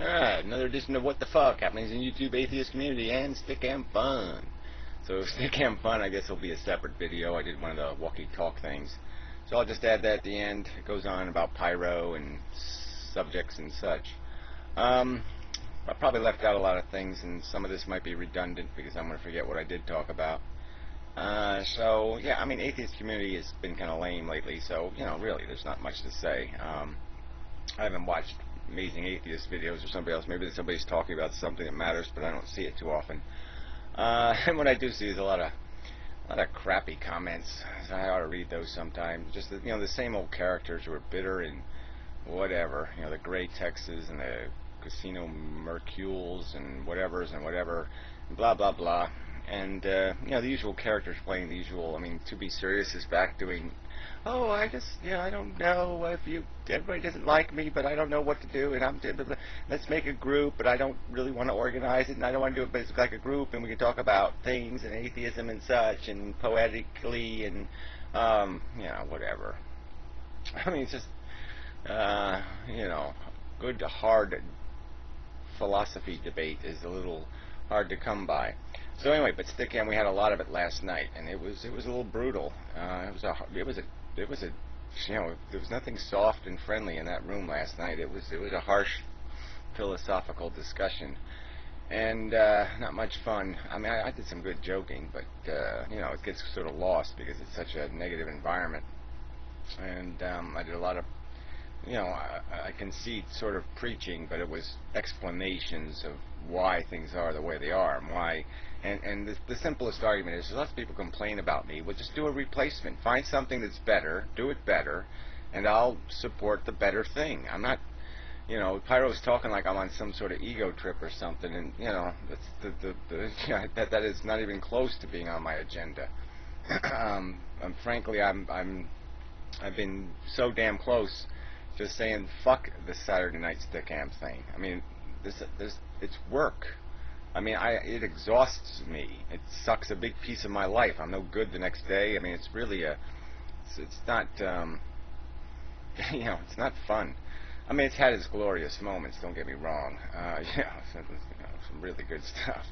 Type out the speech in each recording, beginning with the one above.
Alright, another edition of What the Fuck happenings in YouTube atheist community and Stick and Fun. So Stick and Fun, I guess, will be a separate video. I did one of the walkie talk things, so I'll just add that at the end. It goes on about pyro and subjects and such. I probably left out a lot of things, and some of this might be redundant because I'm going to forget what I did talk about. So yeah, I mean, atheist community has been kind of lame lately, so really, there's not much to say. I haven't watched Amazing Atheist videos or somebody else. Maybe somebody's talking about something that matters, but I don't see it too often. And what I do see is a lot of crappy comments. So I ought to read those sometime. Just the same old characters who are bitter and whatever. The Gray Texas and the Casino Mercules and whatever, and blah blah blah. And the usual characters playing the usual. I mean, To Be Serious is back doing, oh, I don't know if everybody doesn't like me, but I don't know what to do, and let's make a group, but I don't really want to organize it, and I don't want to do it, but it's like a group, and we can talk about things and atheism and such, and poetically, and whatever. I mean, it's just good hard philosophy debate is a little hard to come by. So anyway, but stick in. We had a lot of it last night, and it was a little brutal. There was nothing soft and friendly in that room last night. It was a harsh philosophical discussion, and not much fun. I mean, I did some good joking, but it gets sort of lost because it's such a negative environment. And I did a lot of, I concede sort of preaching, but it was explanations of why things are the way they are, and why. And the simplest argument is, lots of people complain about me. Well, just do a replacement. Find something that's better, do it better, and I'll support the better thing. I'm not, Pyro's talking like I'm on some sort of ego trip or something, and that's that is not even close to being on my agenda. Frankly, I've been so damn close, just saying fuck the Saturday night stick ham thing. I mean, it's work. I mean, it exhausts me. It sucks a big piece of my life. I'm no good the next day. I mean, it's really it's not, it's not fun. I mean, it's had its glorious moments, don't get me wrong. Some really good stuff.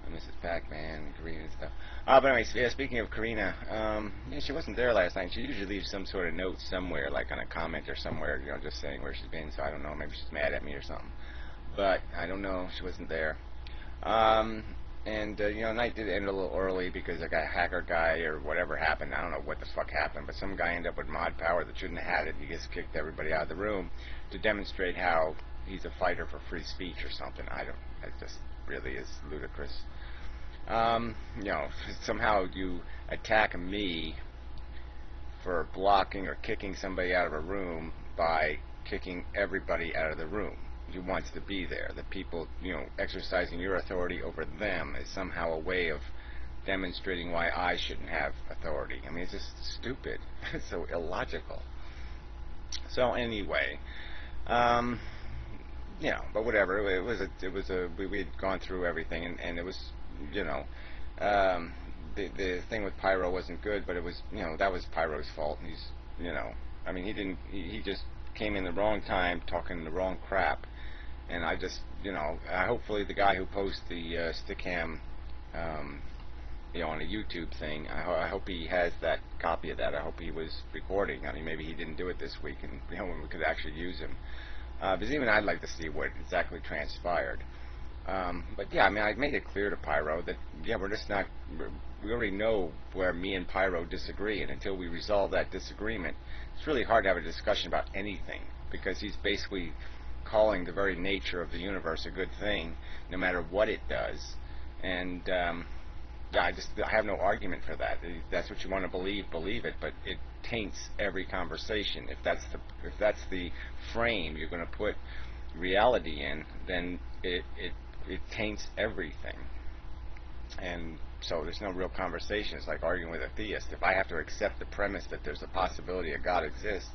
Mrs. Pac-Man and Karina and stuff. But anyways, speaking of Karina, she wasn't there last night. She usually leaves some sort of note somewhere, like on a comment or somewhere, just saying where she's been. So I don't know, maybe she's mad at me or something. But I don't know, she wasn't there. Night did end a little early because a hacker guy or whatever happened. I don't know what the fuck happened, but some guy ended up with mod power that shouldn't have had it. He just kicked everybody out of the room to demonstrate how he's a fighter for free speech or something. It just really is ludicrous. Somehow you attack me for blocking or kicking somebody out of a room by kicking everybody out of the room who wants to be there. The people, exercising your authority over them is somehow a way of demonstrating why I shouldn't have authority. I mean, it's just stupid. It's so illogical. So anyway, but whatever. We had gone through everything, and it was, the thing with Pyro wasn't good, but it was, that was Pyro's fault. He's, I mean, he just came in the wrong time, talking the wrong crap, and I just, hopefully the guy who posted the Stickam, on a YouTube thing, I hope he has that copy of that. I hope he was recording. I mean, maybe he didn't do it this week, and when we could actually use him. Because even I'd like to see what exactly transpired. But yeah, I mean, I made it clear to Pyro that, we're just not, we already know where me and Pyro disagree, and until we resolve that disagreement, it's really hard to have a discussion about anything, because he's basically calling the very nature of the universe a good thing, no matter what it does. And I have no argument for that. If that's what you want to believe it, but it taints every conversation. If that's the frame you're going to put reality in, then it taints everything. And so there's no real conversation. It's like arguing with a theist. If I have to accept the premise that there's a possibility a God exists,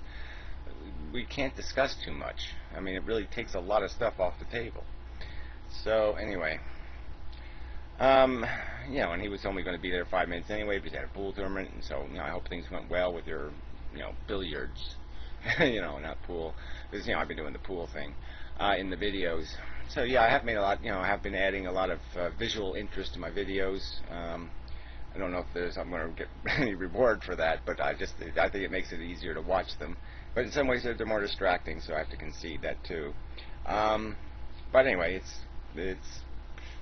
we can't discuss too much. I mean, it really takes a lot of stuff off the table. So anyway, and he was only going to be there 5 minutes anyway because he had a pool tournament, and so I hope things went well with your billiards, not pool, because I've been doing the pool thing. in the videos. So yeah, I have made a lot. I have been adding a lot of visual interest to my videos. I don't know if I'm going to get any reward for that, but I think it makes it easier to watch them. But in some ways they're more distracting, so I have to concede that too. But anyway, it's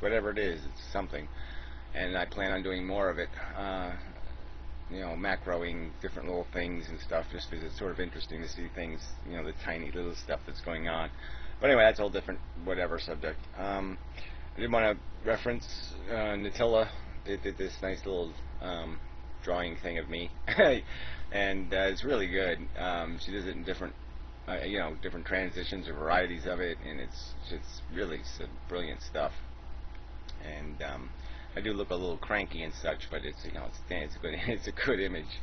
whatever it is, it's something, and I plan on doing more of it. Macroing different little things and stuff, just because it's sort of interesting to see things, the tiny little stuff that's going on. But anyway, that's a whole different whatever subject. I did want to reference Nutella. They did this nice little drawing thing of me, and it's really good. She does it in different, different transitions or varieties of it, and it's really some brilliant stuff. And I do look a little cranky and such, but it's it's good. It's a good image.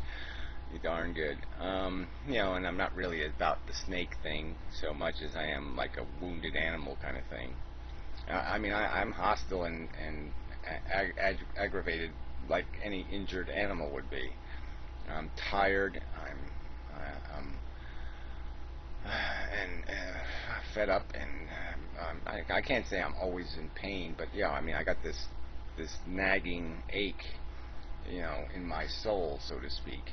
You're darn good. And I'm not really about the snake thing so much as I am like a wounded animal kind of thing. I'm hostile and aggravated like any injured animal would be. I'm tired. I'm fed up, and I can't say I'm always in pain, but yeah, I got this nagging ache, in my soul, so to speak,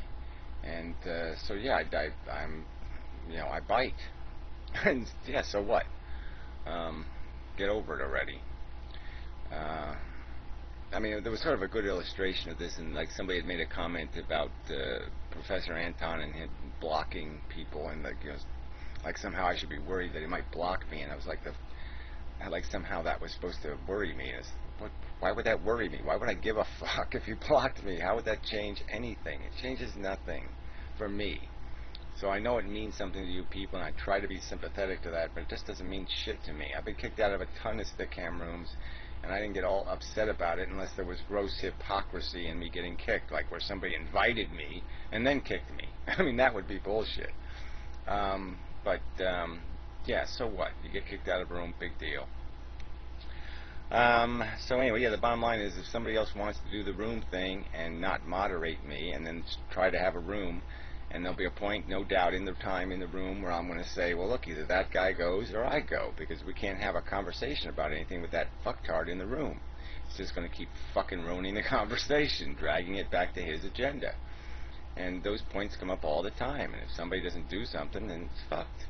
and so yeah, I bite, and yeah, so what? Get over it already. There was sort of a good illustration of this, and like somebody had made a comment about Professor Anton and him blocking people, and like somehow I should be worried that he might block me, and I was like, somehow that was supposed to worry me. Why would that worry me? Why would I give a fuck if you blocked me? How would that change anything? It changes nothing for me. So I know it means something to you people, and I try to be sympathetic to that, but it just doesn't mean shit to me. I've been kicked out of a ton of stick-cam rooms, and I didn't get all upset about it unless there was gross hypocrisy in me getting kicked, like where somebody invited me and then kicked me. That would be bullshit. Yeah, so what? You get kicked out of a room, big deal. So anyway, yeah, the bottom line is if somebody else wants to do the room thing and not moderate me and then try to have a room, and there'll be a point, no doubt, in the time in the room where I'm going to say, well, look, either that guy goes or I go, because we can't have a conversation about anything with that fucktard in the room. It's just going to keep fucking ruining the conversation, dragging it back to his agenda. And those points come up all the time, and if somebody doesn't do something, then it's fucked.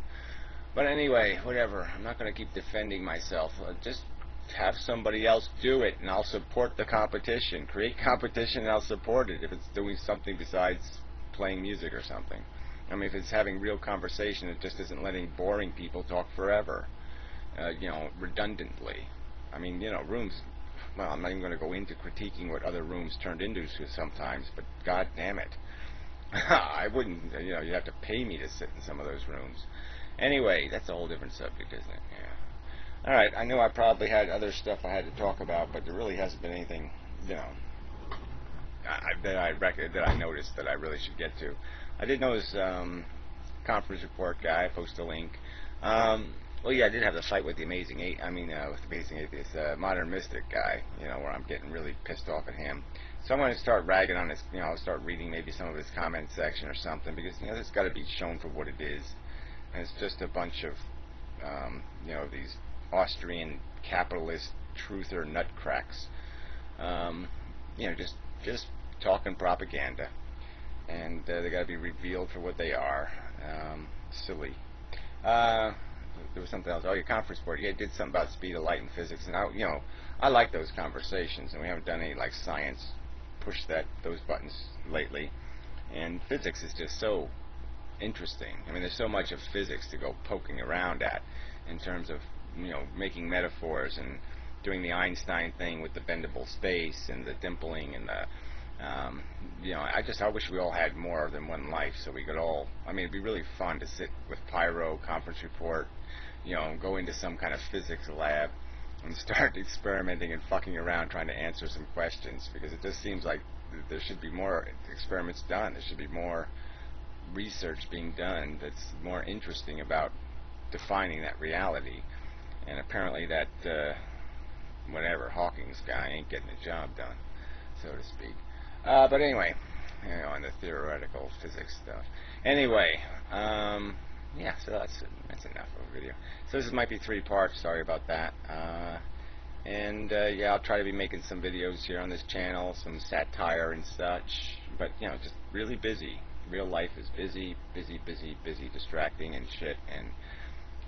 But anyway, whatever. I'm not going to keep defending myself. Just have somebody else do it, and I'll support the competition. Create competition, and I'll support it if it's doing something besides playing music or something. If it's having real conversation, it just isn't letting boring people talk forever, redundantly. Rooms, well, I'm not even going to go into critiquing what other rooms turned into sometimes, but god damn it. I wouldn't, you'd have to pay me to sit in some of those rooms. Anyway, that's a whole different subject, isn't it? Yeah. Alright, I know I probably had other stuff I had to talk about, but there really hasn't been anything, that I noticed that I really should get to. I did notice conference report guy. I post a link. Well, yeah, I did have the fight with the Amazing Atheist, Modern Mystic guy. Where I'm getting really pissed off at him. So I'm going to start ragging on his. I'll start reading maybe some of his comment section or something, because this got to be shown for what it is. And it's just a bunch of these Austrian capitalist truther nutcracks. Just talking propaganda, and they got to be revealed for what they are. Silly. There was something else. Oh, your conference board. Yeah, it did something about speed of light and physics, and I like those conversations, and we haven't done any like science push those buttons lately. And physics is just so interesting. There's so much of physics to go poking around at in terms of making metaphors and doing the Einstein thing with the bendable space and the dimpling and the I wish we all had more than one life, so we could all. It'd be really fun to sit with Pyro, conference report, go into some kind of physics lab and start experimenting and fucking around trying to answer some questions, because it just seems like there should be more experiments done. There should be more research being done that's more interesting about defining that reality. And apparently that whatever Hawking's guy ain't getting the job done, so to speak. But anyway, on the theoretical physics stuff. Anyway, Yeah, so that's enough of a video. So this might be 3 parts. Sorry about that. Yeah, I'll try to be making some videos here on this channel, some satire and such. But just really busy. Real life is busy, busy, busy, busy, distracting and shit.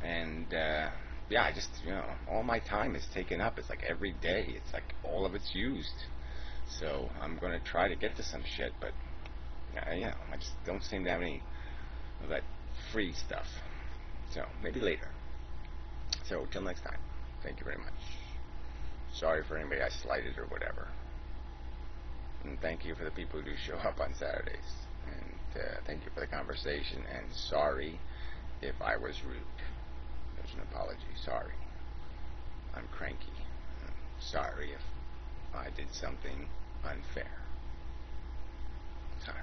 And yeah, I just all my time is taken up. It's like every day. It's like all of it's used. So I'm gonna try to get to some shit, but I just don't seem to have any of that free stuff. So maybe later. So till next time. Thank you very much. Sorry for anybody I slighted or whatever. And thank you for the people who do show up on Saturdays. And thank you for the conversation. And sorry if I was rude. There's an apology. Sorry. I'm cranky. I'm sorry if I did something unfair. Sorry.